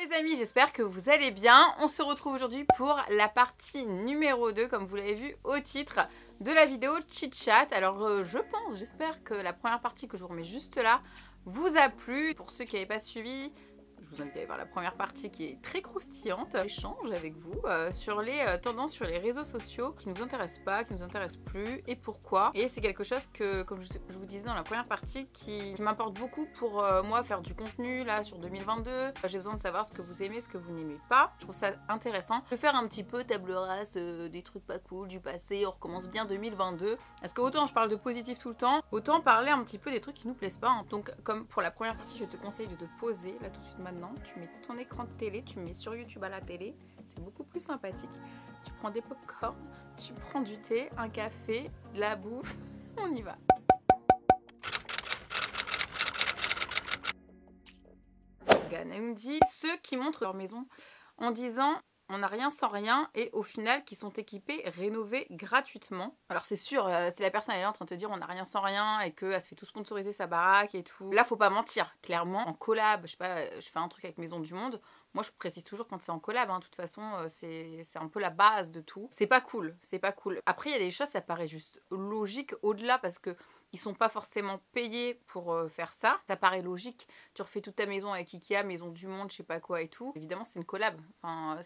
les amis, j'espère que vous allez bien. On se retrouve aujourd'hui pour la partie numéro 2, comme vous l'avez vu au titre de la vidéo Chit Chat. Alors j'espère que la première partie que je vous remets juste là vous a plu. Pour ceux qui n'avaient pas suivi, je vous invite à aller voir la première partie qui est très croustillante. J'échange avec vous sur les tendances sur les réseaux sociaux qui ne vous intéressent pas, qui ne nous intéressent plus et pourquoi. Et c'est quelque chose que, comme je vous disais dans la première partie, qui m'importe beaucoup pour moi faire du contenu là sur 2022. J'ai besoin de savoir ce que vous aimez, ce que vous n'aimez pas. Je trouve ça intéressant de faire un petit peu table rase des trucs pas cool, du passé, on recommence bien 2022. Parce que autant je parle de positif tout le temps, autant parler un petit peu des trucs qui nous plaisent pas. Hein. Donc comme pour la première partie, je te conseille de te poser là tout de suite maintenant. Tu mets ton écran de télé, tu mets sur YouTube à la télé, c'est beaucoup plus sympathique. Tu prends des pop-corn, tu prends du thé, un café, la bouffe, on y va. Elle nous dit ceux qui montrent leur maison en disant on n'a rien sans rien et au final qui sont équipés, rénovés gratuitement. Alors c'est sûr, si la personne elle est en train de te dire on n'a rien sans rien et qu'elle se fait tout sponsoriser sa baraque et tout, là faut pas mentir, clairement en collab, je sais pas, je fais un truc avec Maison du Monde, moi je précise toujours quand c'est en collab, hein, de toute façon c'est un peu la base de tout. C'est pas cool, c'est pas cool. Après il y a des choses, ça paraît juste logique au-delà parce que ils sont pas forcément payés pour faire ça. Ça paraît logique. Tu refais toute ta maison avec Ikea, Maison du Monde, je sais pas quoi et tout. Évidemment, c'est une collab. Enfin,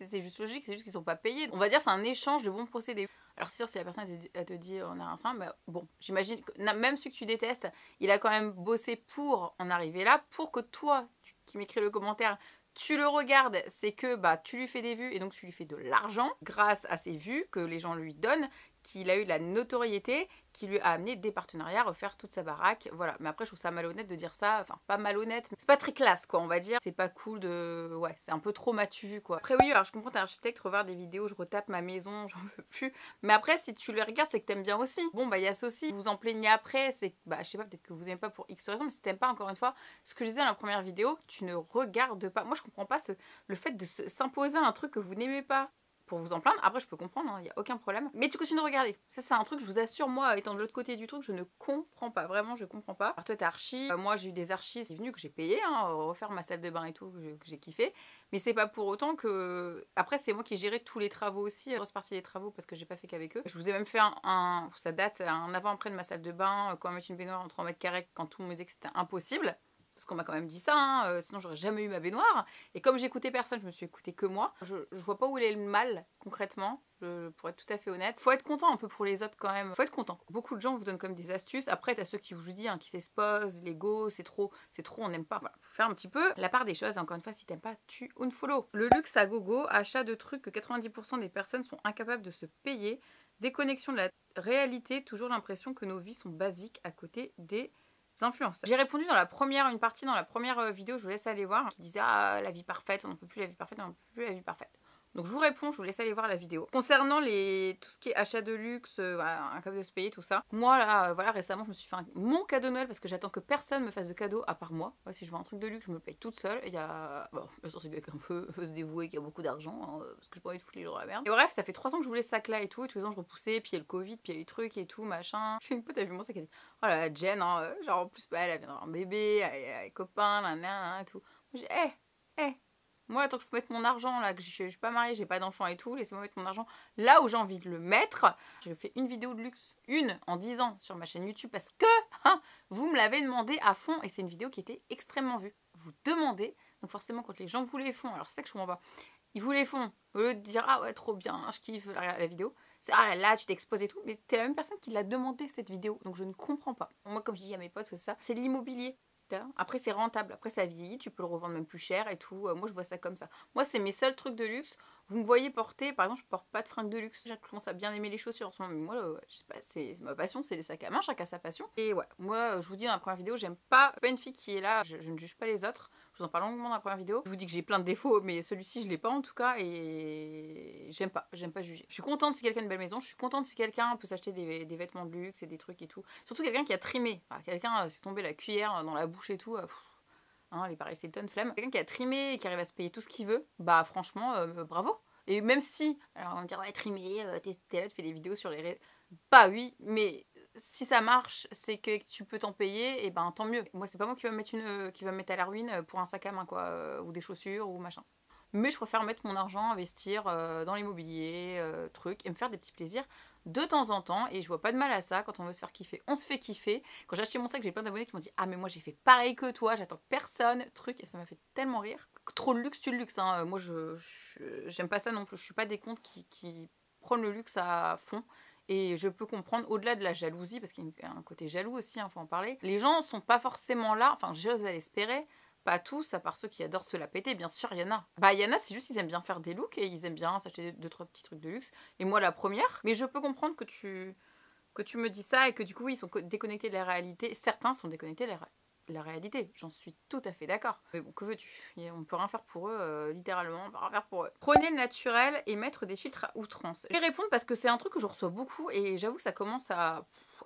c'est juste logique, c'est juste qu'ils sont pas payés. On va dire c'est un échange de bons procédés. Alors c'est sûr, si la personne elle te dit on a un sein, bah, bon, j'imagine que même celui que tu détestes, il a quand même bossé pour en arriver là, pour que toi, qui m'écris le commentaire, tu le regardes, c'est que bah, tu lui fais des vues et donc tu lui fais de l'argent grâce à ces vues que les gens lui donnent, qu'il a eu la notoriété, qui lui a amené des partenariats, refaire toute sa baraque, voilà. Mais après, je trouve ça malhonnête de dire ça, enfin, pas malhonnête, mais c'est pas très classe, quoi, on va dire. C'est pas cool de... Ouais, c'est un peu trop m'as-tu vu, quoi. Après, oui, alors je comprends, t'es architecte, revoir des vidéos, je retape ma maison, j'en peux plus. Mais après, si tu les regardes, c'est que t'aimes bien aussi. Bon, bah, il y a ça aussi. Vous en plaignez après, c'est que, bah, je sais pas, peut-être que vous aimez pas pour X raison, mais si t'aimes pas, encore une fois, ce que je disais dans la première vidéo, tu ne regardes pas. Moi, je comprends pas le fait de s'imposer un truc que vous n'aimez pas pour vous en plaindre. Après, je peux comprendre, il n'y a aucun problème. Mais tu continues de regarder. Ça, c'est un truc, je vous assure, moi, étant de l'autre côté du truc, je ne comprends pas. Vraiment, je comprends pas. Alors, toi, t'es archi. Moi, j'ai eu des archis, c'est venu que j'ai payé, hein, refaire ma salle de bain et tout, que j'ai kiffé. Mais c'est pas pour autant que... Après, c'est moi qui ai géré tous les travaux aussi, la grosse partie des travaux, parce que j'ai pas fait qu'avec eux. Je vous ai même fait ça date, un avant-après de ma salle de bain, quand mettre une baignoire en 3 mètres carrés, quand tout le monde me disait que c'était impossible. Parce qu'on m'a quand même dit ça, hein, sinon j'aurais jamais eu ma baignoire. Et comme j'écoutais personne, je me suis écoutée que moi. Je vois pas où est le mal, concrètement, pour être tout à fait honnête. Faut être content un peu pour les autres quand même. Faut être content. Beaucoup de gens vous donnent comme des astuces. Après, t'as ceux qui vous disent, hein, qui s'exposent, l'ego, c'est trop, on n'aime pas. Voilà. Faut faire un petit peu la part des choses. Et encore une fois, si t'aimes pas, tu unfollow. Le luxe à gogo, achat de trucs que 90% des personnes sont incapables de se payer. Déconnexion de la réalité, toujours l'impression que nos vies sont basiques à côté des influenceurs. J'ai répondu une partie dans la première vidéo, je vous laisse aller voir, qui disait ah la vie parfaite, on n'en peut plus la vie parfaite, on n'en peut plus la vie parfaite. Donc je vous réponds, je vous laisse aller voir la vidéo. Concernant tout ce qui est achat de luxe, incapable de se payer, tout ça. Moi là, voilà, récemment je me suis fait mon cadeau de Noël parce que j'attends que personne me fasse de cadeau à part moi. Ouais, si je veux un truc de luxe, je me paye toute seule. Il y a... Bon, bien sûr c'est quelqu'un peut se dévouer, qui a beaucoup d'argent, hein, parce que j'ai pas envie de foutre les gens dans la merde. Et bref, ça fait 3 ans que je voulais ce sac là et tous les ans je repoussais, puis il y a le Covid, puis il y a eu le truc et tout, machin. J'ai une pote, elle a vu mon sac, elle a dit oh là là, Jen, hein, genre en plus, bah, elle vient d'avoir un bébé, elle a des copains, nanana, et tout. Moi j'ai moi, tant que je peux mettre mon argent, là, que je suis pas mariée, j'ai pas d'enfant et tout, laissez-moi mettre mon argent là où j'ai envie de le mettre. J'ai fait une vidéo de luxe, en 10 ans, sur ma chaîne YouTube, parce que hein, vous me l'avez demandé à fond, et c'est une vidéo qui était extrêmement vue. Vous demandez, donc forcément, quand les gens vous les font, alors c'est ça que je comprends pas, ils vous les font, au lieu de dire ah ouais, trop bien, je kiffe la vidéo, c'est ah là là, tu t'exposes et tout, mais t'es la même personne qui l'a demandé cette vidéo, donc je ne comprends pas. Moi, comme je dis à mes potes, c'est l'immobilier. Après c'est rentable, après ça vieillit, tu peux le revendre même plus cher et tout. Moi je vois ça comme ça. Moi c'est mes seuls trucs de luxe. Vous me voyez porter, par exemple je porte pas de fringues de luxe. Je commence à bien aimer les chaussures en ce moment. Mais moi je sais pas, c'est ma passion, c'est les sacs à main, chacun sa passion. Et ouais, moi je vous dis dans la première vidéo, j'aime pas une fille qui est là, je ne juge pas les autres. Je vous en parle longuement dans la première vidéo. Je vous dis que j'ai plein de défauts, mais celui-ci je l'ai pas en tout cas. Et j'aime pas juger. Je suis contente si quelqu'un a une belle maison, je suis contente si quelqu'un peut s'acheter des vêtements de luxe et des trucs et tout. Surtout quelqu'un qui a trimé. Enfin, quelqu'un s'est tombé la cuillère dans la bouche et tout. Hein, les Paris Hilton, flemme. Quelqu'un qui a trimé et qui arrive à se payer tout ce qu'il veut, bah franchement, bravo. Et même si, alors on va me dire, ouais, trimé, t'es là, tu fais des vidéos sur les réseaux. Bah oui, mais si ça marche, c'est que tu peux t'en payer, et ben tant mieux. Moi, c'est pas moi qui va me mettre, qui va me mettre à la ruine pour un sac à main, quoi, ou des chaussures, ou machin. Mais je préfère mettre mon argent, investir dans l'immobilier, truc, et me faire des petits plaisirs de temps en temps. Et je vois pas de mal à ça. Quand on veut se faire kiffer, on se fait kiffer. Quand j'ai acheté mon sac, j'ai plein d'abonnés qui m'ont dit ah mais moi j'ai fait pareil que toi, j'attends personne, truc, et ça m'a fait tellement rire. Trop de luxe, tu le luxe, hein. Moi j'aime pas ça non plus. Je suis pas des comptes qui prennent le luxe à fond. Et je peux comprendre, au-delà de la jalousie, parce qu'il y a un côté jaloux aussi, il faut en parler, les gens sont pas forcément là, enfin j'ose l'espérer, pas tous, à part ceux qui adorent se la péter, bien sûr, il y en a. Bah, il y en a, c'est juste qu'ils aiment bien faire des looks et ils aiment bien s'acheter 2-3 petits trucs de luxe. Et moi, la première. Mais je peux comprendre que tu me dis ça et que du coup, ils sont déconnectés de la réalité. Certains sont déconnectés de la réalité. J'en suis tout à fait d'accord. Mais bon, que veux-tu? On peut rien faire pour eux, littéralement, on peut rien faire pour eux. Prenez le naturel et mettre des filtres à outrance. Je vais répondre parce que c'est un truc que je reçois beaucoup et j'avoue que ça commence à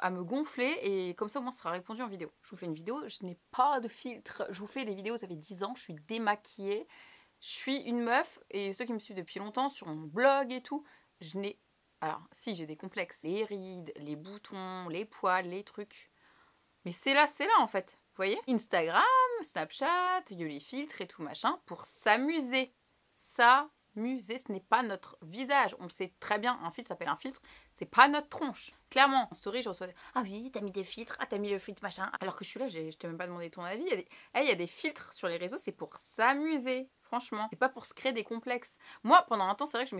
me gonfler et comme ça au moins ça sera répondu en vidéo. Je vous fais une vidéo, je n'ai pas de filtre. Je vous fais des vidéos, ça fait 10 ans, je suis démaquillée. Je suis une meuf et ceux qui me suivent depuis longtemps sur mon blog et tout, je n'ai... Alors si j'ai des complexes, les rides, les boutons, les poils, les trucs. Mais c'est là en fait. Vous voyez? Instagram, Snapchat, il y a les filtres et tout machin pour s'amuser. S'amuser, ce n'est pas notre visage. On le sait très bien, un filtre s'appelle un filtre, c'est pas notre tronche. Clairement, en story, je reçois ah oui, t'as mis des filtres, ah t'as mis le filtre machin. Alors que je suis là, je t'ai même pas demandé ton avis. Il y a des filtres sur les réseaux, c'est pour s'amuser. Franchement, c'est pas pour se créer des complexes. Moi, pendant un temps, c'est vrai que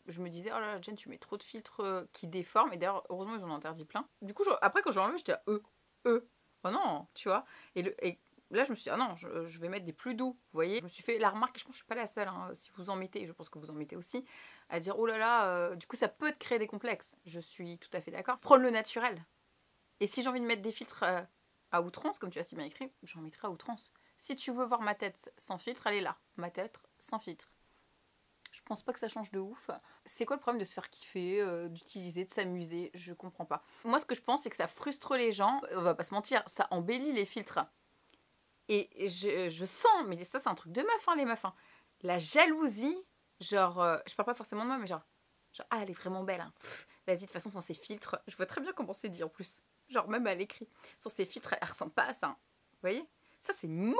je me disais, oh là là, Jen, tu mets trop de filtres qui déforment. Et d'ailleurs, heureusement, ils en ont interdit plein. Du coup, après, quand j'ai enlevé, j'étais oh non, tu vois. Et là, je me suis dit, ah non, je vais mettre des plus doux. Vous voyez, je me suis fait la remarque, je pense que je suis pas la seule, hein, si vous en mettez, je pense que vous en mettez aussi, à dire, oh là là, du coup, ça peut te créer des complexes. Je suis tout à fait d'accord. Prendre le naturel. Et si j'ai envie de mettre des filtres à outrance, comme tu as si bien écrit, j'en mettrai à outrance. Si tu veux voir ma tête sans filtre, elle est là. Ma tête sans filtre. Je pense pas que ça change de ouf. C'est quoi le problème de se faire kiffer, d'utiliser, de s'amuser? Je comprends pas. Moi, ce que je pense, c'est que ça frustre les gens. On va pas se mentir, ça embellit les filtres. Et je sens, mais ça, c'est un truc de meuf, hein, les meufs. Hein. La jalousie, genre, je parle pas forcément de moi, mais genre ah, elle est vraiment belle. Hein. Vas-y, de toute façon, sans ses filtres, je vois très bien comment c'est dit en plus. Genre, même à l'écrit. Sans ses filtres, elle ressemble pas à ça. Hein. Vous voyez? Ça, c'est mauvais.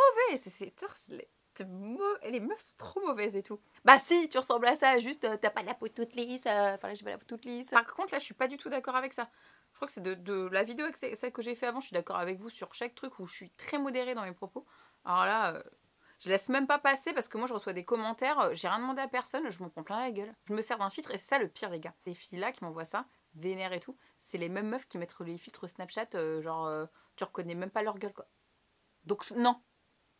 Les meufs sont trop mauvaises et tout. Bah si, tu ressembles à ça, juste t'as pas la peau toute lisse. Enfin là, j'ai pas la peau toute lisse. Par contre, là, je suis pas du tout d'accord avec ça. Je crois que c'est de la vidéo avec celle que j'ai fait avant. Je suis d'accord avec vous sur chaque truc où je suis très modérée dans mes propos. Alors là, je laisse même pas passer parce que moi, je reçois des commentaires. J'ai rien demandé à personne, je m'en prends plein la gueule. Je me sers d'un filtre et c'est ça le pire, les gars. Les filles là qui m'envoient ça, vénère et tout, c'est les mêmes meufs qui mettent les filtres Snapchat, tu reconnais même pas leur gueule, quoi. Donc non,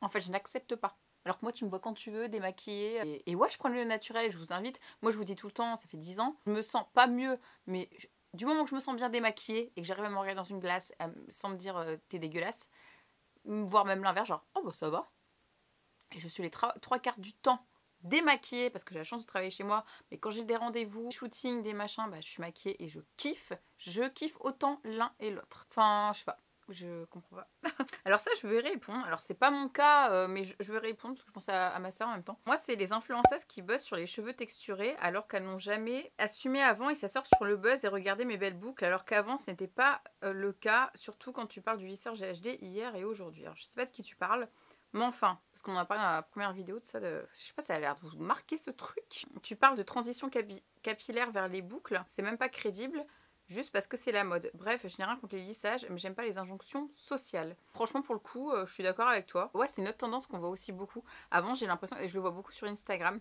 en fait, je n'accepte pas. Alors que moi, tu me vois quand tu veux, démaquillée. Et ouais, je prends le naturel et je vous invite. Moi, je vous dis tout le temps, ça fait 10 ans. Je me sens pas mieux, mais du moment que je me sens bien démaquillée et que j'arrive à me regarder dans une glace sans me dire t'es dégueulasse, voire même l'inverse, genre oh bah ça va. Et je suis les 3/4 du temps démaquillée parce que j'ai la chance de travailler chez moi. Mais quand j'ai des rendez-vous, des shootings, des machins, bah je suis maquillée et je kiffe. Je kiffe autant l'un et l'autre. Enfin, je sais pas. Je comprends pas. Alors ça, je vais répondre. Alors c'est pas mon cas, mais je vais répondre parce que je pense à ma soeur en même temps. Moi, c'est les influenceuses qui buzzent sur les cheveux texturés alors qu'elles n'ont jamais assumé avant et ça sort sur le buzz et regardez mes belles boucles alors qu'avant ce n'était pas le cas, surtout quand tu parles du lisseur GHD hier et aujourd'hui. Alors je sais pas de qui tu parles. Mais enfin, parce qu'on en a parlé dans la première vidéo de ça, je sais pas, ça a l'air de vous marquer ce truc. Tu parles de transition capillaire vers les boucles, c'est même pas crédible. Juste parce que c'est la mode. Bref, je n'ai rien contre les lissages, mais j'aime pas les injonctions sociales. Franchement, pour le coup, je suis d'accord avec toi. Ouais, c'est une autre tendance qu'on voit aussi beaucoup. Avant, j'ai l'impression, et je le vois beaucoup sur Instagram.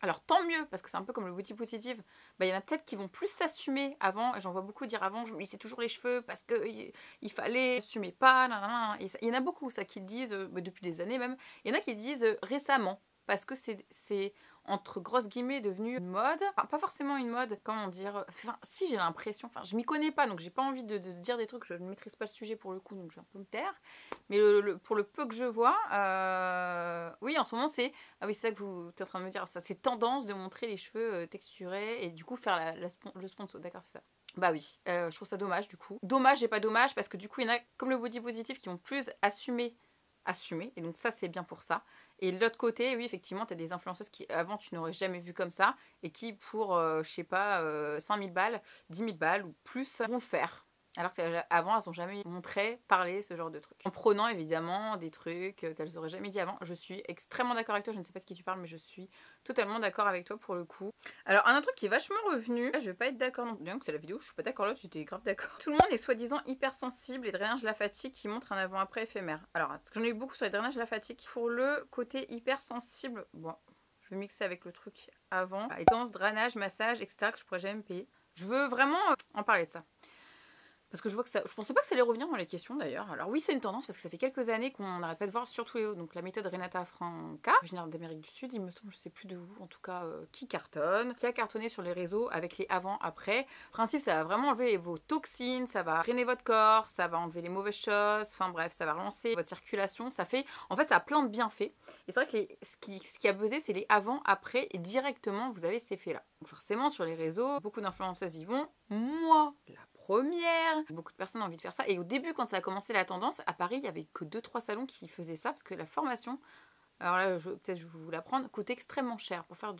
Alors tant mieux, parce que c'est un peu comme le body positive. Bah, il y en a peut-être qui vont plus s'assumer avant, et j'en vois beaucoup dire avant, je me lissais toujours les cheveux parce que il fallait s'assumer pas, nanana. Et ça, il y en a beaucoup, ça, qui le disent, depuis des années même. Il y en a qui le disent récemment, parce que c'est entre grosses guillemets devenu une mode. Enfin, pas forcément une mode, comment dire. Enfin, si, j'ai l'impression, enfin, je m'y connais pas, donc j'ai pas envie de dire des trucs, je ne maîtrise pas le sujet pour le coup, donc je vais un peu me taire. Mais pour le peu que je vois, oui, en ce moment, c'est... Ah oui, c'est ça que vous êtes en train de me dire, ça, c'est tendance de montrer les cheveux texturés et du coup faire le sponsor, d'accord, c'est ça. Bah oui, je trouve ça dommage du coup. Dommage et pas dommage parce que du coup, il y en a comme le body positif qui vont plus assumer. Et donc ça, c'est bien pour ça. Et de l'autre côté, oui, effectivement, tu as des influenceuses qui, avant, tu n'aurais jamais vu comme ça, et qui, pour, je sais pas, 5000 balles, 10 000 balles ou plus, vont le faire. Alors qu'avant, elles n'ont jamais montré, parlé ce genre de trucs. En prônant évidemment des trucs qu'elles n'auraient jamais dit avant. Je suis extrêmement d'accord avec toi, je ne sais pas de qui tu parles, mais je suis totalement d'accord avec toi pour le coup. Alors un autre truc qui est vachement revenu, là je vais pas être d'accord non plus, bien que c'est la vidéo, je suis pas d'accord là, j'étais grave d'accord. Tout le monde est soi-disant hypersensible et drainage de la fatigue qui montre un avant-après éphémère. Alors, parce que j'en ai eu beaucoup sur les drainages de la fatigue. Pour le côté hypersensible, bon, je vais mixer avec le truc avant. Étance, drainage, massage, etc. que je pourrais jamais me payer. Je veux vraiment en parler de ça. Parce que je vois que ça. Je pensais pas que ça allait revenir dans les questions d'ailleurs. Alors oui, c'est une tendance parce que ça fait quelques années qu'on n'arrête pas de voir sur tous les hauts. Donc la méthode Renata Franca, originaire d'Amérique du Sud, il me semble, je sais plus de où, en tout cas, qui cartonne, qui a cartonné sur les réseaux avec les avant-après. Le principe, ça va vraiment enlever vos toxines, ça va drainer votre corps, ça va enlever les mauvaises choses. Enfin bref, ça va relancer votre circulation. Ça fait. En fait, ça a plein de bienfaits. Et c'est vrai que ce qui a buzzé, c'est les avant-après et directement, vous avez ces effets-là. Donc forcément, sur les réseaux, beaucoup d'influenceuses y vont. Moi, la première. Beaucoup de personnes ont envie de faire ça. Et au début, quand ça a commencé la tendance, à Paris, il n'y avait que 2-3 salons qui faisaient ça parce que la formation, alors là, peut-être je vais vous l'apprendre, coûte extrêmement cher. Pour faire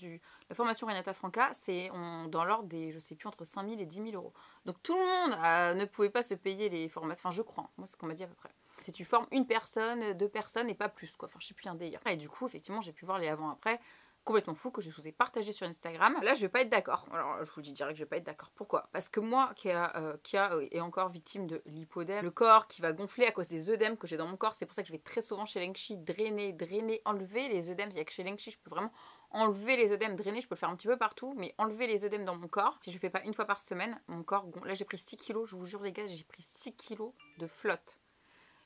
la formation Renata Franca, c'est dans l'ordre des, je sais plus, entre 5 000 et 10 000 euros. Donc tout le monde ne pouvait pas se payer les formations. Enfin, je crois. Moi, c'est ce qu'on m'a dit à peu près. C'est tu formes une personne, 2 personnes et pas plus, quoi. Enfin, je sais plus un délire. Et du coup, effectivement, j'ai pu voir les avant-après. Complètement fou que je vous ai partagé sur Instagram. Là, je vais pas être d'accord. Alors, je vous le dis direct, je vais pas être d'accord. Pourquoi? Parce que moi, qui est encore victime de l'hypodème, le corps qui va gonfler à cause des œdèmes que j'ai dans mon corps, c'est pour ça que je vais très souvent chez Lengchi drainer, enlever les œdèmes. Il y a que chez Lengchi, je peux vraiment enlever les œdèmes, drainer, je peux le faire un petit peu partout, mais enlever les œdèmes dans mon corps, si je fais pas une fois par semaine, mon corps gonfle. Là, j'ai pris 6 kilos, je vous jure les gars, j'ai pris 6 kilos de flotte.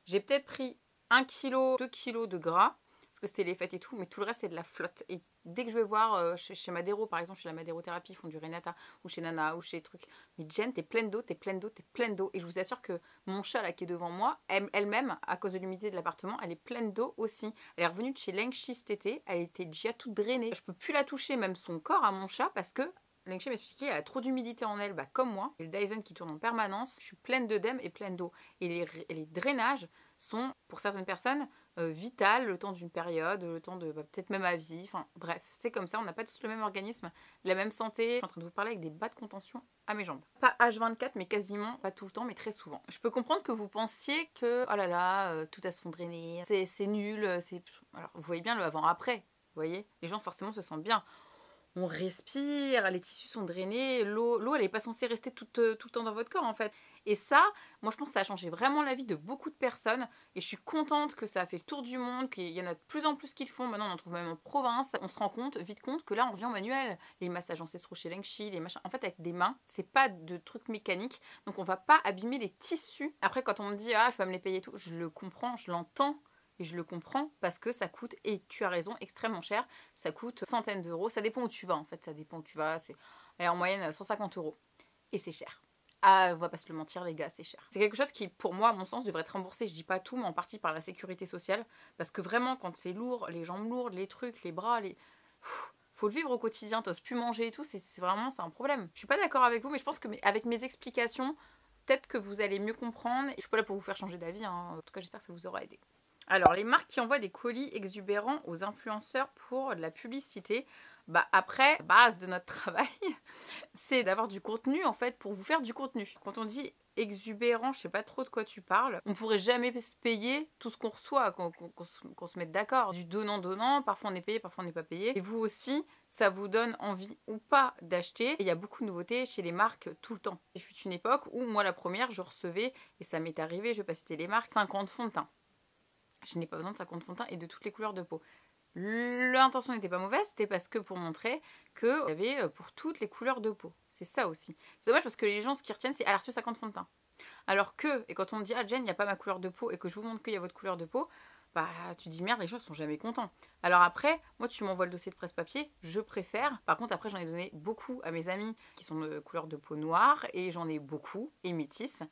J'ai peut-être pris 1 kg, 2 kilos de gras, parce que c'était les fêtes et tout, mais tout le reste c'est de la flotte. Et dès que je vais voir chez Madero, par exemple, chez la Madérothérapie, ils font du Renata, ou chez Nana, ou chez trucs. Mais Jen, t'es pleine d'eau, t'es pleine d'eau, t'es pleine d'eau. Et je vous assure que mon chat là qui est devant moi, elle-même, à cause de l'humidité de l'appartement, elle est pleine d'eau aussi. Elle est revenue de chez Lengchi cet été, elle était déjà toute drainée. Je peux plus la toucher, même son corps à mon chat, parce que Lengchi m'expliquait, elle a trop d'humidité en elle, comme moi. Et le Dyson qui tourne en permanence, je suis pleine d'œdème et pleine d'eau. Et les drainages sont, pour certaines personnes, vitales le temps d'une période, le temps de peut-être même à vie. Enfin bref, c'est comme ça, on n'a pas tous le même organisme, la même santé. Je suis en train de vous parler avec des bas de contention à mes jambes. Pas H24, mais quasiment, pas tout le temps, mais très souvent. Je peux comprendre que vous pensiez que, oh là là, tout à se fond drainer, c'est nul, Alors, vous voyez bien le avant-après, vous voyez? Les gens forcément se sentent bien. On respire, les tissus sont drainés, l'eau elle n'est pas censée rester tout le temps dans votre corps en fait. Et ça, moi je pense que ça a changé vraiment la vie de beaucoup de personnes et je suis contente que ça a fait le tour du monde, qu'il y en a de plus en plus qui le font, maintenant on en trouve même en province. On se rend vite compte que là on revient au manuel. Les massages ancestraux chez Lengchi, les machins, en fait avec des mains, c'est pas de trucs mécaniques, donc on va pas abîmer les tissus. Après quand on me dit ah je peux pas me les payer et tout, je le comprends, je l'entends. Et je le comprends parce que ça coûte, et tu as raison, extrêmement cher. Ça coûte centaines d'euros. Ça dépend où tu vas en fait. Ça dépend où tu vas. C'est en moyenne 150 euros. Et c'est cher. Ah, on va pas se le mentir les gars, c'est cher. C'est quelque chose qui, pour moi, à mon sens, devrait être remboursé. Je dis pas tout, mais en partie par la sécurité sociale. Parce que vraiment, quand c'est lourd, les jambes lourdes, les trucs, les bras, faut le vivre au quotidien. T'oses plus manger et tout. C'est vraiment un problème. Je suis pas d'accord avec vous, mais je pense que avec mes explications, peut-être que vous allez mieux comprendre. Je suis pas là pour vous faire changer d'avis. En tout cas, j'espère que ça vous aura aidé. Alors, les marques qui envoient des colis exubérants aux influenceurs pour de la publicité, après, base de notre travail, c'est d'avoir du contenu, en fait, pour vous faire du contenu. Quand on dit exubérant, je sais pas trop de quoi tu parles, on pourrait jamais se payer tout ce qu'on reçoit, qu'on se mette d'accord. Du donnant-donnant, parfois on est payé, parfois on n'est pas payé. Et vous aussi, ça vous donne envie ou pas d'acheter. Il y a beaucoup de nouveautés chez les marques tout le temps. Il fut une époque où, moi, la première, je recevais, et ça m'est arrivé, je vais pas citer les marques, 50 fonds de teint. Je n'ai pas besoin de 50 fonds de teint et de toutes les couleurs de peau. L'intention n'était pas mauvaise, c'était parce que pour montrer qu'il y avait pour toutes les couleurs de peau. C'est ça aussi. C'est dommage parce que les gens, ce qu'ils retiennent, c'est « elle a reçu 50 fonds de teint ». Alors que, et quand on me dit « ah Jen, il n'y a pas ma couleur de peau » et que je vous montre qu'il y a votre couleur de peau, tu dis merde, les gens sont jamais contents. Alors après, moi tu m'envoies le dossier de presse-papier, je préfère. Par contre, après, j'en ai donné beaucoup à mes amies qui sont de couleur de peau noire et j'en ai beaucoup, et métisses,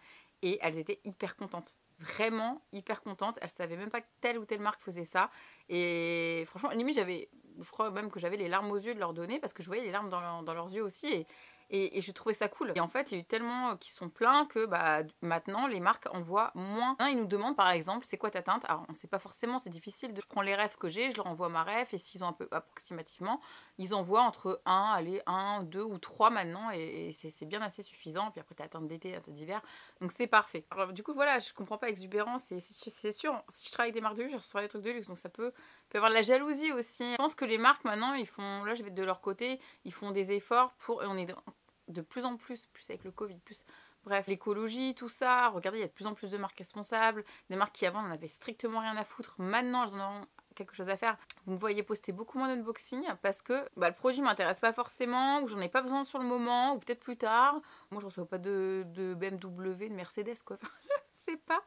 et elles étaient hyper contentes. Vraiment hyper contente. Elle savait même pas que telle ou telle marque faisait ça. Et franchement, limite, je crois même que j'avais les larmes aux yeux de leur donner parce que je voyais les larmes dans leurs yeux aussi. Et je trouvais ça cool. Et en fait, il y a eu tellement qui sont pleins que bah, maintenant, les marques envoient moins. Ils nous demandent par exemple, c'est quoi ta teinte? Alors, on sait pas forcément, c'est difficile. Je prends les refs que j'ai, je leur envoie ma ref, et s'ils ont un peu approximativement, ils envoient entre 1, 2 ou 3 maintenant, et c'est bien assez suffisant. Puis après, t'as la teinte d'été, la teinte d'hiver, donc c'est parfait. Alors, du coup, voilà, je comprends pas exubérance, et c'est sûr, si je travaille avec des marques de luxe, je reçois des trucs de luxe, donc ça peut avoir de la jalousie aussi. Je pense que les marques maintenant, ils font, là je vais de leur côté, ils font des efforts pour, et on est de plus en plus avec le Covid, plus bref, l'écologie, tout ça. Regardez, il y a de plus en plus de marques responsables, des marques qui avant n'en avaient strictement rien à foutre, maintenant elles en ont quelque chose à faire. Vous me voyez poster beaucoup moins d'unboxing parce que le produit m'intéresse pas forcément, ou j'en ai pas besoin sur le moment, ou peut-être plus tard. Moi je reçois pas de BMW, de Mercedes quoi. Je sais pas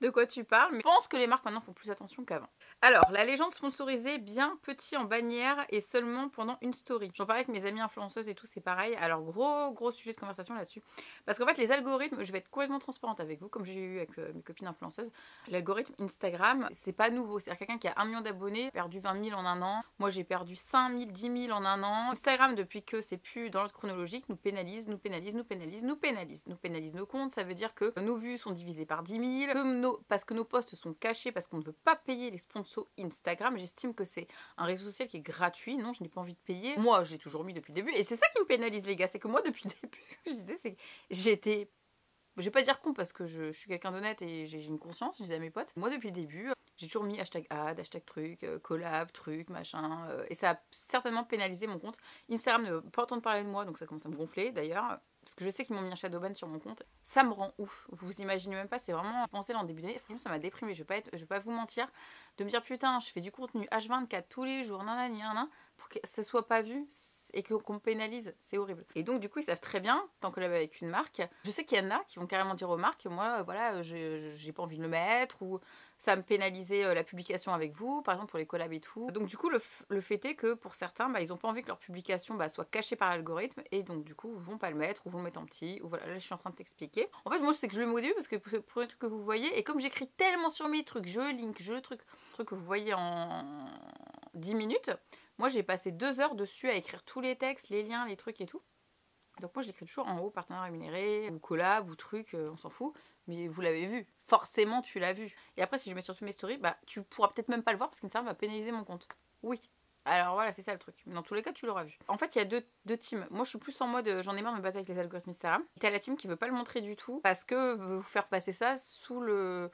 de quoi tu parles, mais je pense que les marques maintenant font plus attention qu'avant. Alors, la légende sponsorisée, bien petit en bannière et seulement pendant une story. J'en parlais avec mes amies influenceuses et tout, c'est pareil. Alors, gros sujet de conversation là-dessus. Parce qu'en fait, les algorithmes, je vais être complètement transparente avec vous, comme j'ai eu avec mes copines influenceuses. L'algorithme Instagram, c'est pas nouveau. C'est-à-dire quelqu'un qui a 1 million d'abonnés, perdu 20 000 en un an. Moi, j'ai perdu 5 000, 10 000 en un an. Instagram, depuis que c'est plus dans l'ordre chronologique, nous pénalise nos comptes. Ça veut dire que nos vues sont divisées par 10 000, parce que nos posts sont cachés, parce qu'on ne veut pas payer les sponsors Instagram. J'estime que c'est un réseau social qui est gratuit. Non, je n'ai pas envie de payer. Moi, j'ai toujours mis depuis le début. Et c'est ça qui me pénalise, les gars. C'est que moi, depuis le début, ce que je disais, c'est que j'étais... Je vais pas dire con parce que je suis quelqu'un d'honnête et j'ai une conscience, je disais à mes potes. Moi, depuis le début, j'ai toujours mis hashtag ad, hashtag truc, collab, truc, machin. Et ça a certainement pénalisé mon compte. Instagram ne veut pas entendre parler de moi, donc ça commence à me gonfler d'ailleurs. Parce que je sais qu'ils m'ont mis un shadowban sur mon compte. Ça me rend ouf. Vous imaginez même pas, c'est vraiment... Pensez là en début d'année, franchement ça m'a déprimée. Je vais pas vous mentir. De me dire putain, je fais du contenu H24 tous les jours, nanana, pour que ça soit pas vu et qu'on me pénalise, c'est horrible. Et donc du coup ils savent très bien, tant que là avec une marque, je sais qu'il y en a qui vont carrément dire aux marques, moi voilà, j'ai pas envie de le mettre, ou ça me pénalisait la publication avec vous, par exemple pour les collabs et tout. Donc du coup le fait est que pour certains, ils ont pas envie que leur publication soit cachée par l'algorithme, et donc du coup vont pas le mettre, ou vont le mettre en petit, ou voilà, là je suis en train de t'expliquer. En fait moi je sais que je le mets au début parce que pour les trucs que vous voyez, et comme j'écris tellement sur mes trucs, je link, truc que vous voyez en 10 minutes, moi j'ai passé 2 heures dessus à écrire tous les textes, les liens, les trucs et tout. Donc moi je l'écris toujours en haut, partenaire rémunéré, ou collab, ou truc, on s'en fout. Mais vous l'avez vu, forcément tu l'as vu. Et après si je mets sur mes stories, tu pourras peut-être même pas le voir parce qu'Instagram va pénaliser mon compte. Oui. Alors voilà, c'est ça le truc. Mais dans tous les cas, tu l'auras vu. En fait, il y a deux teams. Moi, je suis plus en mode, j'en ai marre de me battre avec les algorithmes Instagram. T'as la team qui veut pas le montrer du tout parce que veut vous faire passer ça sous le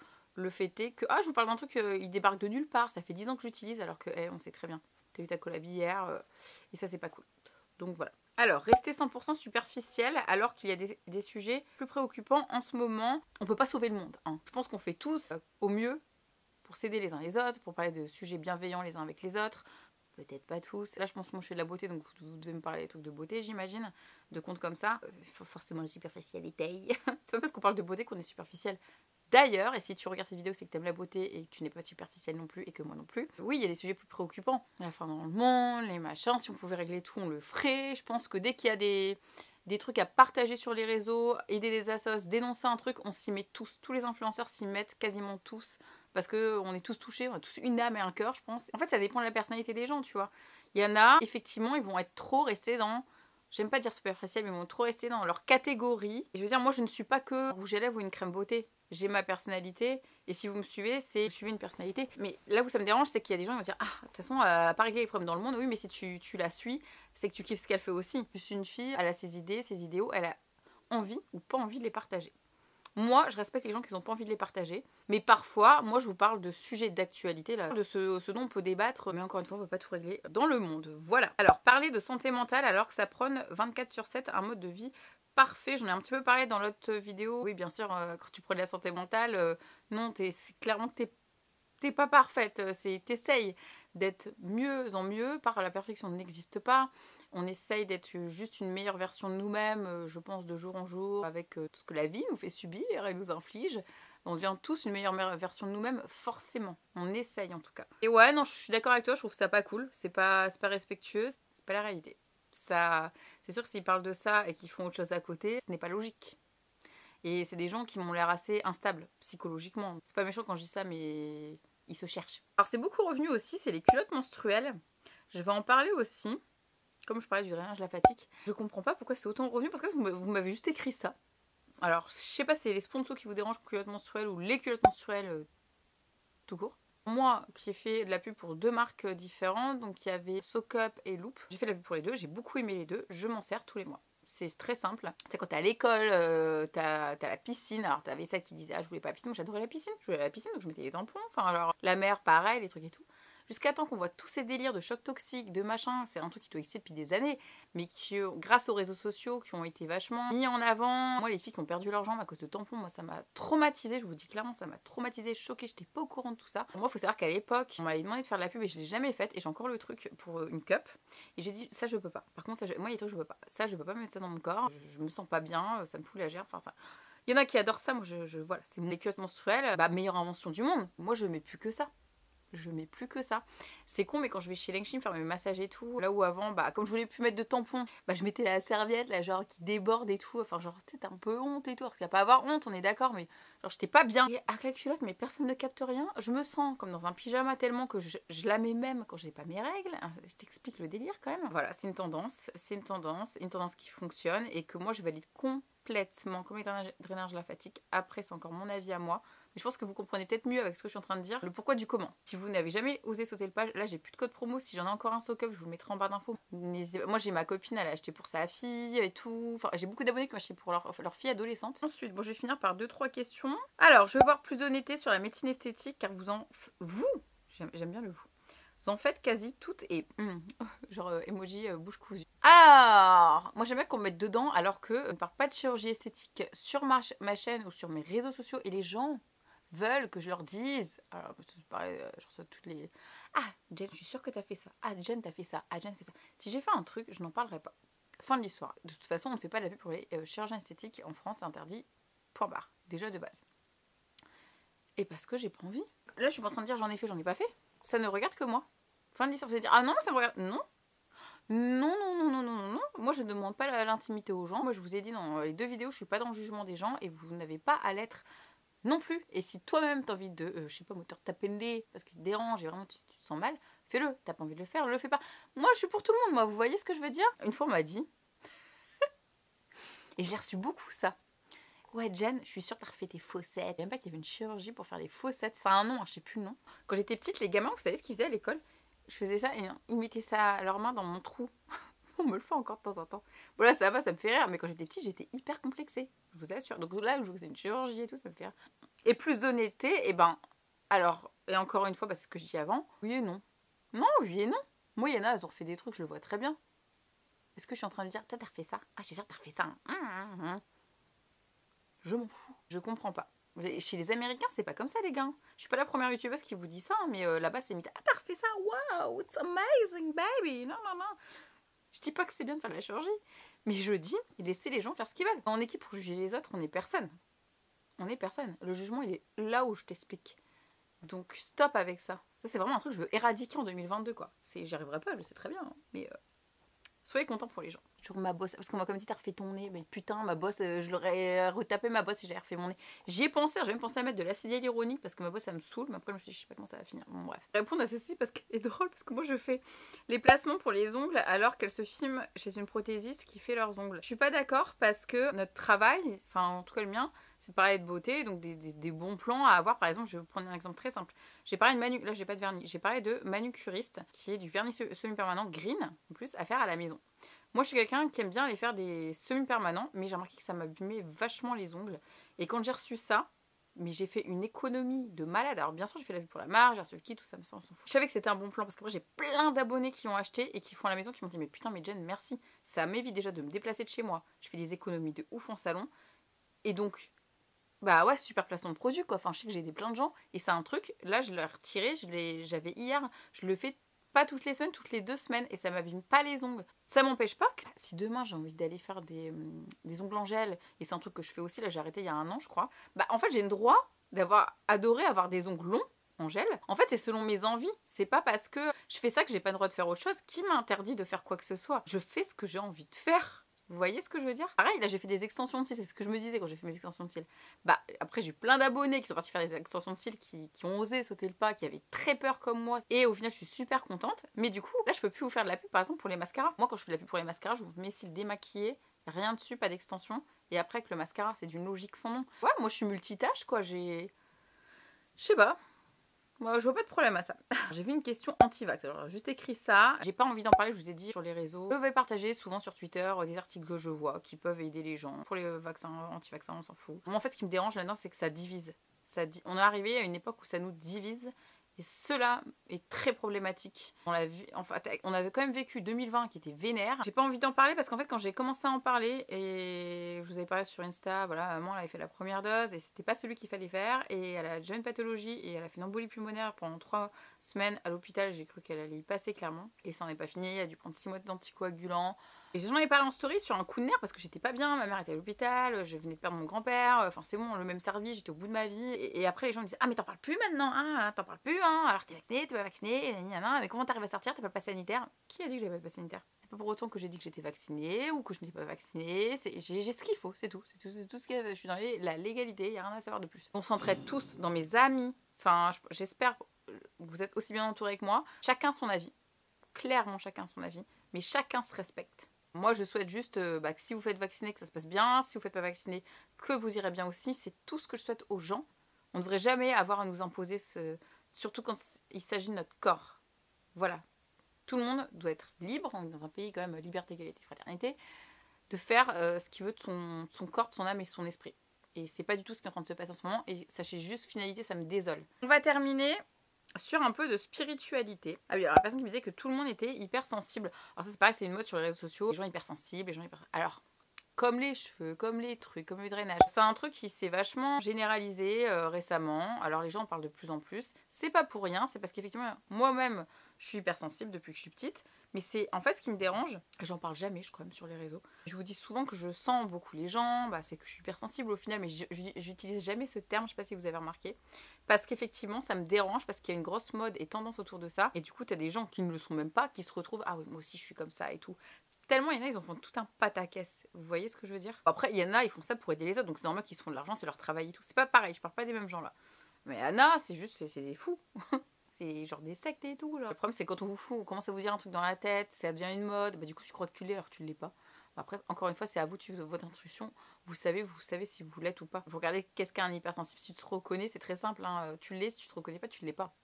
fait est que, je vous parle d'un truc, il débarque de nulle part. Ça fait 10 ans que j'utilise alors que, on sait très bien. T'as eu ta collab hier, et ça, c'est pas cool. Donc voilà. Alors, rester 100% superficiel alors qu'il y a des sujets plus préoccupants en ce moment. On peut pas sauver le monde. Je pense qu'on fait tous au mieux pour s'aider les uns les autres, pour parler de sujets bienveillants les uns avec les autres. Peut-être pas tous. Là, je pense que moi, je fais de la beauté, donc vous devez me parler des trucs de beauté, j'imagine. De comptes comme ça. Forcément, le superficialité. C'est pas parce qu'on parle de beauté qu'on est superficiel. D'ailleurs, et si tu regardes cette vidéo, c'est que t'aimes la beauté et que tu n'es pas superficielle non plus, et que moi non plus. Oui, il y a des sujets plus préoccupants. La fin dans le monde, les machins, si on pouvait régler tout, on le ferait. Je pense que dès qu'il y a des trucs à partager sur les réseaux, aider des assos, dénoncer un truc, on s'y met tous. Tous les influenceurs s'y mettent quasiment tous. Parce qu'on est tous touchés, on a tous une âme et un cœur, je pense. En fait, ça dépend de la personnalité des gens, tu vois. Il y en a, effectivement, ils vont être trop restés dans... J'aime pas dire superficiel, mais ils vont trop rester dans leur catégorie. Et je veux dire, moi, je ne suis pas que rouge à lèvres ou une crème beauté. J'ai ma personnalité, et si vous me suivez, vous suivez une personnalité. Mais là où ça me dérange, c'est qu'il y a des gens qui vont dire, de toute façon, à pas régler les problèmes dans le monde, oui, mais si tu la suis, c'est que tu kiffes ce qu'elle fait aussi. Juste une fille, elle a ses idées, ses idéaux, elle a envie ou pas envie de les partager. Moi, je respecte les gens qui n'ont pas envie de les partager. Mais parfois, moi, je vous parle de sujets d'actualité, là, de ce dont on peut débattre. Mais encore une fois, on ne peut pas tout régler dans le monde. Voilà. Alors, parler de santé mentale alors que ça prône 24/7 un mode de vie parfait. J'en ai un petit peu parlé dans l'autre vidéo. Oui, bien sûr, quand tu prônes la santé mentale, non, c'est clairement que t'es pas parfaite. T'essayes d'être mieux en mieux. La perfection n'existe pas. On essaye d'être juste une meilleure version de nous-mêmes, je pense, de jour en jour, avec tout ce que la vie nous fait subir et nous inflige. On devient tous une meilleure version de nous-mêmes, forcément. On essaye, en tout cas. Et ouais, non, je suis d'accord avec toi, je trouve ça pas cool. C'est pas respectueux, c'est pas la réalité. Ça, c'est sûr que s'ils parlent de ça et qu'ils font autre chose à côté, ce n'est pas logique. Et c'est des gens qui m'ont l'air assez instables, psychologiquement. C'est pas méchant quand je dis ça, mais ils se cherchent. Alors c'est beaucoup revenu aussi, c'est les culottes menstruelles. Je vais en parler aussi. Comme je parlais du drainage lymphatique, je comprends pas pourquoi c'est autant revenu parce que vous m'avez juste écrit ça. Alors, je sais pas si c'est les sponsors qui vous dérangent, culottes menstruelles ou les culottes menstruelles tout court. Moi, qui ai fait de la pub pour 2 marques différentes, donc il y avait Socup et Loop. J'ai fait de la pub pour les deux, j'ai beaucoup aimé les deux, je m'en sers tous les mois. C'est très simple. C'est quand t'es à l'école, t'as la piscine. Alors t'avais ça qui disait ah je voulais pas la piscine, moi j'adorais la piscine. Je voulais la piscine donc je mettais les tampons. Enfin alors la mer pareil, les trucs et tout. Jusqu'à temps qu'on voit tous ces délires de choc toxique, de machin, c'est un truc qui doit exister depuis des années, mais qui, grâce aux réseaux sociaux, qui ont été vachement mis en avant. Moi, les filles qui ont perdu leur jambe à cause de tampons, moi, ça m'a traumatisée, je vous dis clairement, ça m'a traumatisée, choquée, j'étais pas au courant de tout ça. Moi, il faut savoir qu'à l'époque, on m'avait demandé de faire de la pub et je l'ai jamais faite, et j'ai encore le truc pour une cup, et j'ai dit, ça, je peux pas. Par contre, ça, moi, les trucs, je peux pas. Ça, je peux pas mettre ça dans mon corps, je me sens pas bien, ça me fout la gerbe, enfin, ça. Il y en a qui adorent ça, moi, voilà, c'est les culottes menstruelles, bah, meilleure invention du monde. Moi, je mets plus que ça. Je mets plus que ça. C'est con, mais quand je vais chez Lengchim faire mes massages et tout, là où avant, bah, comme je voulais plus mettre de tampons, bah, je mettais la serviette, là, genre, qui déborde et tout. Enfin, genre, tu sais, t'as un peu honte et tout. Alors qu'il n'y a pas à avoir honte, on est d'accord, mais genre, j'étais pas bien. Et avec la culotte, mais personne ne capte rien. Je me sens comme dans un pyjama tellement que je la mets même quand j'ai pas mes règles. Je t'explique le délire quand même. Voilà, c'est une tendance qui fonctionne et que moi, je valide complètement comme les drainages lymphatiques. Après, c'est encore mon avis à moi. Mais je pense que vous comprenez peut-être mieux avec ce que je suis en train de dire, le pourquoi du comment. Si vous n'avez jamais osé sauter le pas, là j'ai plus de code promo, si j'en ai encore un Socup, je vous le mettrai en barre d'infos. Moi j'ai ma copine, elle a acheté pour sa fille et tout. Enfin, j'ai beaucoup d'abonnés qui ont acheté pour leur fille adolescente. Ensuite, bon, je vais finir par 2-3 questions. Alors, je vais voir plus d'honnêteté sur la médecine esthétique, car j'aime bien le vous. Vous en faites quasi toutes et genre emoji bouche cousue. Alors, moi j'aime bien qu'on me mette dedans alors que je ne parle pas de chirurgie esthétique sur ma chaîne ou sur mes réseaux sociaux et les gens veulent que je leur dise. Alors, pareil, je reçois toutes les. Ah, Jen, je suis sûre que t'as fait ça. Ah, Jen, t'as fait ça. Ah, Jen, fait ça. Si j'ai fait un truc, je n'en parlerai pas. Fin de l'histoire. De toute façon, on ne fait pas de la pub pour les chirurgiens esthétiques en France, c'est interdit. Point barre. Déjà de base. Et parce que j'ai pas envie. Là, je suis pas en train de dire j'en ai fait, j'en ai pas fait. Ça ne regarde que moi. Fin de l'histoire. Vous allez dire ah non, ça me regarde. Non. Non. Moi, je ne demande pas l'intimité aux gens. Moi, je vous ai dit dans les 2 vidéos, je suis pas dans le jugement des gens et vous n'avez pas à l'être non plus. Et si toi-même t'as envie de, je sais pas, te taper le nez parce qu'il te dérange et vraiment tu te sens mal, fais-le. T'as pas envie de le faire, le fais pas. Moi, je suis pour tout le monde, moi. Vous voyez ce que je veux dire? Une fois, on m'a dit, et j'ai reçu beaucoup ça. Ouais, Jen, je suis sûre que t'as refait tes fossettes. Il y a même pas qu'il y avait une chirurgie pour faire les fossettes. Ça a un nom, hein, je sais plus le nom. Quand j'étais petite, les gamins, vous savez ce qu'ils faisaient à l'école? Je faisais ça et ils mettaient ça leurs mains dans mon trou. On me le fait encore de temps en temps. Bon là ça va, ça me fait rire, mais quand j'étais petite j'étais hyper complexée, je vous assure. Donc là où je faisais une chirurgie et tout, ça me fait rire. Et plus d'honnêteté, et ben, alors, et encore une fois, parce que ce que je dis avant, oui et non. Non, oui et non. Moi, il y en a, elles ont refait des trucs, je le vois très bien. Est-ce que je suis en train de dire, toi t'as refait ça? Ah, je suis sûre que t'as refait ça. Je m'en fous, je comprends pas. Chez les Américains, c'est pas comme ça, les gars. Je suis pas la première youtubeuse qui vous dit ça, mais là-bas, c'est mythe. Ah, t'as refait ça? Wow, it's amazing, baby. Non. Je dis pas que c'est bien de faire de la chirurgie, mais je dis, laissez les gens faire ce qu'ils veulent. On est qui pour juger les autres? On est personne. On est personne. Le jugement, il est là où je t'explique. Donc, stop avec ça. Ça, c'est vraiment un truc que je veux éradiquer en 2022, quoi. J'y arriverai pas, je sais très bien, hein, mais soyez contents pour les gens. Toujours ma bosse, parce qu'on m'a comme dit, t'as refait ton nez. Mais putain, ma bosse, je l'aurais retapé ma bosse si j'avais refait mon nez. J'y ai pensé, j'ai même pensé à mettre de l'acide hyaluronique parce que ma bosse, ça me saoule. Mais après, je me suis dit, je sais pas comment ça va finir. Bon, bref. Répondre à ceci parce qu'elle est drôle, parce que moi, je fais les placements pour les ongles alors qu'elle se filme chez une prothésiste qui fait leurs ongles. Je suis pas d'accord parce que notre travail, enfin, en tout cas le mien, c'est de parler de beauté, donc des bons plans à avoir. Par exemple, je vais vous prendre un exemple très simple. J'ai parlé de là j'ai pas de vernis, j'ai parlé de manucuriste, qui est du vernis semi-permanent green, en plus, à faire à la maison. Moi, je suis quelqu'un qui aime bien aller faire des semi-permanents, mais j'ai remarqué que ça m'abîmait vachement les ongles. Et quand j'ai reçu ça, mais j'ai fait une économie de malade. Alors bien sûr, j'ai fait la vue pour la marque, j'ai reçu le kit, tout ça, mais ça, on s'en fout. Je savais que c'était un bon plan, parce que moi, j'ai plein d'abonnés qui ont acheté et qui font à la maison, qui m'ont dit, mais putain, mais Jen, merci. Ça m'évite déjà de me déplacer de chez moi. Je fais des économies de ouf en salon. Et donc, bah ouais, super placement de produit, quoi. Enfin, je sais que j'ai plein de gens, et c'est un truc, là, je l'ai retiré, j'avais hier, je le fais pas toutes les semaines, toutes les 2 semaines, et ça m'abîme pas les ongles. Ça m'empêche pas que si demain j'ai envie d'aller faire des ongles en gel, et c'est un truc que je fais aussi, là j'ai arrêté il y a 1 an je crois, bah en fait j'ai le droit d'avoir adoré avoir des ongles longs en gel. En fait c'est selon mes envies, c'est pas parce que je fais ça que j'ai pas le droit de faire autre chose qui m'interdit de faire quoi que ce soit. Je fais ce que j'ai envie de faire. Vous voyez ce que je veux dire? Pareil, là j'ai fait des extensions de cils, c'est ce que je me disais quand j'ai fait mes extensions de cils. Bah après j'ai eu plein d'abonnés qui sont partis faire des extensions de cils, qui ont osé sauter le pas, qui avaient très peur comme moi. Et au final je suis super contente. Mais du coup, là je peux plus vous faire de la pub par exemple pour les mascaras. Moi quand je fais de la pub pour les mascaras, je vous mets mes cils démaquillés, rien dessus, pas d'extension. Et après que le mascara, c'est d'une logique sans nom. Ouais, moi je suis multitâche quoi, Je sais pas. Moi, je vois pas de problème à ça. J'ai vu une question anti-vax. Alors, j'ai juste écrit ça. J'ai pas envie d'en parler, je vous ai dit sur les réseaux. Je vais partager souvent sur Twitter des articles que je vois qui peuvent aider les gens. Pour les vaccins, anti-vaccins, on s'en fout. Moi, en fait, ce qui me dérange là-dedans, c'est que ça divise. On est arrivé à une époque où ça nous divise. Et cela est très problématique. On avait quand même vécu 2020 qui était vénère. J'ai pas envie d'en parler parce qu'en fait, quand j'ai commencé à en parler, et je vous avais parlé sur Insta, voilà, maman elle avait fait la première dose et c'était pas celui qu'il fallait faire. Et elle a déjà une pathologie et elle a fait une embolie pulmonaire pendant 3 semaines à l'hôpital. J'ai cru qu'elle allait y passer clairement. Et ça n'en est pas fini. Elle a dû prendre 6 mois d'anticoagulants. Et j'en ai parlé en story sur un coup de nerf parce que j'étais pas bien, ma mère était à l'hôpital, je venais de perdre mon grand-père, enfin c'est bon, le même service, j'étais au bout de ma vie. Et après les gens me disaient ah mais t'en parles plus maintenant, hein, t'en parles plus, hein, alors t'es vacciné, t'es pas vacciné, mais comment t'arrives à sortir, t'as pas le pass sanitaire? Qui a dit que j'avais pas le pass sanitaire? C'est pas pour autant que j'ai dit que j'étais vaccinée ou que je n'étais pas vaccinée, j'ai ce qu'il faut, c'est tout ce que je suis dans la légalité, y a rien à savoir de plus. On s'entraide tous dans mes amis, enfin j'espère que vous êtes aussi bien entourés que moi, chacun son avis, clairement chacun son avis, mais chacun se respecte. Moi, je souhaite juste que si vous faites vacciner, que ça se passe bien. Si vous ne faites pas vacciner, que vous irez bien aussi. C'est tout ce que je souhaite aux gens. On ne devrait jamais avoir à nous imposer surtout quand il s'agit de notre corps. Voilà. Tout le monde doit être libre, on est dans un pays quand même, liberté, égalité, fraternité, de faire ce qu'il veut de son corps, de son âme et de son esprit. Et c'est pas du tout ce qui est en train de se passer en ce moment. Et sachez juste, finalité, ça me désole. On va terminer sur un peu de spiritualité. Ah oui, alors la personne qui me disait que tout le monde était hypersensible. Alors ça c'est pareil, c'est une mode sur les réseaux sociaux. Les gens hypersensibles, Alors, comme les cheveux, comme les trucs, comme le drainage. C'est un truc qui s'est vachement généralisé récemment. Alors les gens en parlent de plus en plus. C'est pas pour rien, c'est parce qu'effectivement, moi-même, je suis hypersensible depuis que je suis petite. Mais c'est en fait ce qui me dérange, j'en parle jamais, je crois, même sur les réseaux. Je vous dis souvent que je sens beaucoup les gens, c'est que je suis hypersensible au final, mais j'utilise jamais ce terme, je sais pas si vous avez remarqué. Parce qu'effectivement, ça me dérange, parce qu'il y a une grosse mode et tendance autour de ça. Et du coup, t'as des gens qui ne le sont même pas, qui se retrouvent, ah oui, moi aussi je suis comme ça et tout. Tellement il y en a, ils en font tout un pataquès. Vous voyez ce que je veux dire? Après, il y en a, ils font ça pour aider les autres, donc c'est normal qu'ils se font de l'argent, c'est leur travail et tout. C'est pas pareil, je parle pas des mêmes gens là. Mais Anna, c'est juste, c'est des fous. C'est genre des sectes et tout. Genre. Le problème, c'est quand on vous fout, on commence à vous dire un truc dans la tête, ça devient une mode, du coup, tu crois que tu l'es alors que tu l'es pas. Après, encore une fois, c'est à vous de suivre votre intuition. Vous savez si vous l'êtes ou pas. Vous regardez qu'est-ce qu'un hypersensible. Si tu te reconnais, c'est très simple. Hein. Tu l'es, si tu te reconnais pas, tu l'es pas.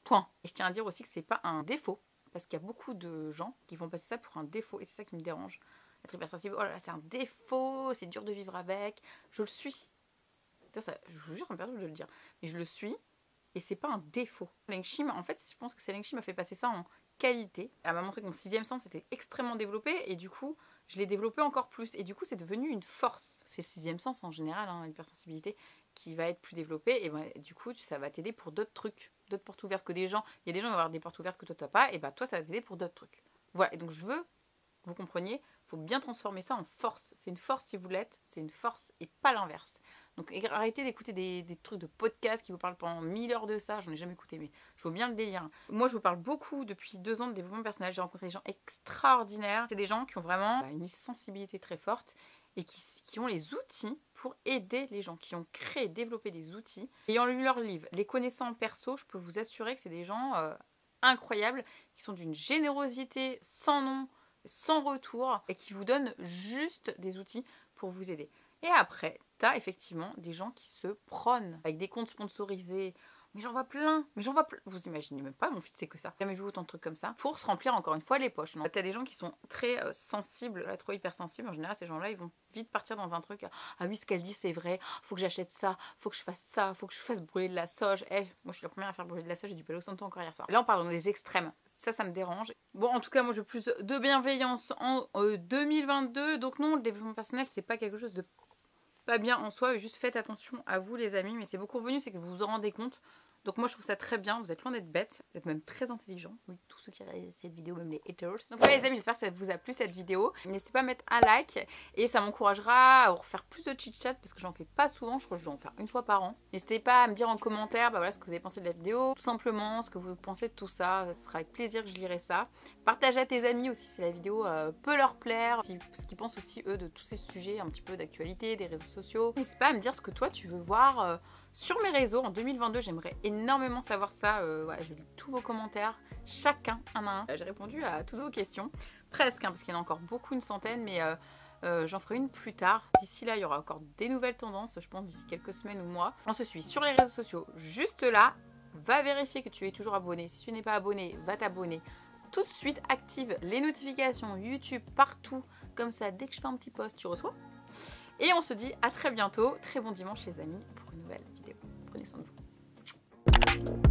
Point. Et je tiens à dire aussi que c'est pas un défaut. Parce qu'il y a beaucoup de gens qui vont passer ça pour un défaut. Et c'est ça qui me dérange. Être hypersensible, oh là là, c'est un défaut, c'est dur de vivre avec. Je le suis. Ça, je vous jure, personne ne peut le dire. Mais je le suis. Et c'est pas un défaut. Lengshim, en fait, je pense que c'est Lengshim m'a fait passer ça en qualité. Elle m'a montré que mon 6e sens était extrêmement développé. Et du coup, je l'ai développé encore plus. Et du coup, c'est devenu une force. C'est le 6e sens en général, l'hypersensibilité, qui va être plus développée. Et du coup, ça va t'aider pour d'autres trucs. D'autres portes ouvertes que des gens. Il y a des gens qui vont avoir des portes ouvertes que toi, t'as pas. Et toi, ça va t'aider pour d'autres trucs. Voilà. Et donc, je veux que vous compreniez, il faut bien transformer ça en force. C'est une force si vous l'êtes. C'est une force et pas l'inverse. Donc arrêtez d'écouter des trucs de podcast qui vous parlent pendant 1000 heures de ça. J'en ai jamais écouté, mais je vois bien le délire. Moi, je vous parle beaucoup depuis 2 ans de développement personnel. J'ai rencontré des gens extraordinaires. C'est des gens qui ont vraiment une sensibilité très forte et qui ont les outils pour aider les gens, qui ont créé, développé des outils. Ayant lu leurs livres, les connaissant en perso, je peux vous assurer que c'est des gens incroyables, qui sont d'une générosité sans nom, sans retour, et qui vous donnent juste des outils pour vous aider. Et après, t'as effectivement des gens qui se prônent avec des comptes sponsorisés. Mais j'en vois plein. Vous imaginez même pas, mon fils c'est que ça. J'ai jamais vu autant de trucs comme ça. Pour se remplir encore une fois les poches. Non. T'as des gens qui sont très sensibles, là, trop hypersensibles. En général, ces gens-là, ils vont vite partir dans un truc. Ah oui, ce qu'elle dit, c'est vrai. Faut que j'achète ça. Faut que je fasse ça. Faut que je fasse brûler de la soja. Moi, je suis la première à faire brûler de la soja. J'ai du Palo Santo encore hier soir. Là, on parle dans des extrêmes. Ça me dérange. Bon, en tout cas, moi, je veux plus de bienveillance en 2022. Donc non, le développement personnel, c'est pas quelque chose de pas bien en soi, juste faites attention à vous les amis, mais c'est beaucoup revenu, c'est que vous vous en rendez compte Donc moi je trouve ça très bien, vous êtes loin d'être bêtes, vous êtes même très intelligents. Oui, tous ceux qui regardent cette vidéo, même les haters. Donc voilà les amis, j'espère que ça vous a plu cette vidéo. N'hésitez pas à mettre un like et ça m'encouragera à refaire plus de chit-chat parce que j'en fais pas souvent, je crois que je dois en faire une fois par an. N'hésitez pas à me dire en commentaire voilà, ce que vous avez pensé de la vidéo, tout simplement ce que vous pensez de tout ça, ce sera avec plaisir que je lirai ça. Partagez à tes amis aussi si la vidéo peut leur plaire, ce qu'ils pensent aussi eux de tous ces sujets, un petit peu d'actualité, des réseaux sociaux. N'hésite pas à me dire ce que toi tu veux voir sur mes réseaux en 2022, j'aimerais énormément savoir ça. Voilà, je lis tous vos commentaires, chacun un à un. J'ai répondu à toutes vos questions, presque, parce qu'il y en a encore beaucoup, une centaine, mais j'en ferai une plus tard. D'ici là, il y aura encore des nouvelles tendances, je pense d'ici quelques semaines ou mois. On se suit sur les réseaux sociaux, juste là. Va vérifier que tu es toujours abonné. Si tu n'es pas abonné, va t'abonner. Tout de suite, active les notifications YouTube partout. Comme ça, dès que je fais un petit post, tu reçois. Et on se dit à très bientôt. Très bon dimanche les amis pour une nouvelle vidéo. Prenez soin de vous.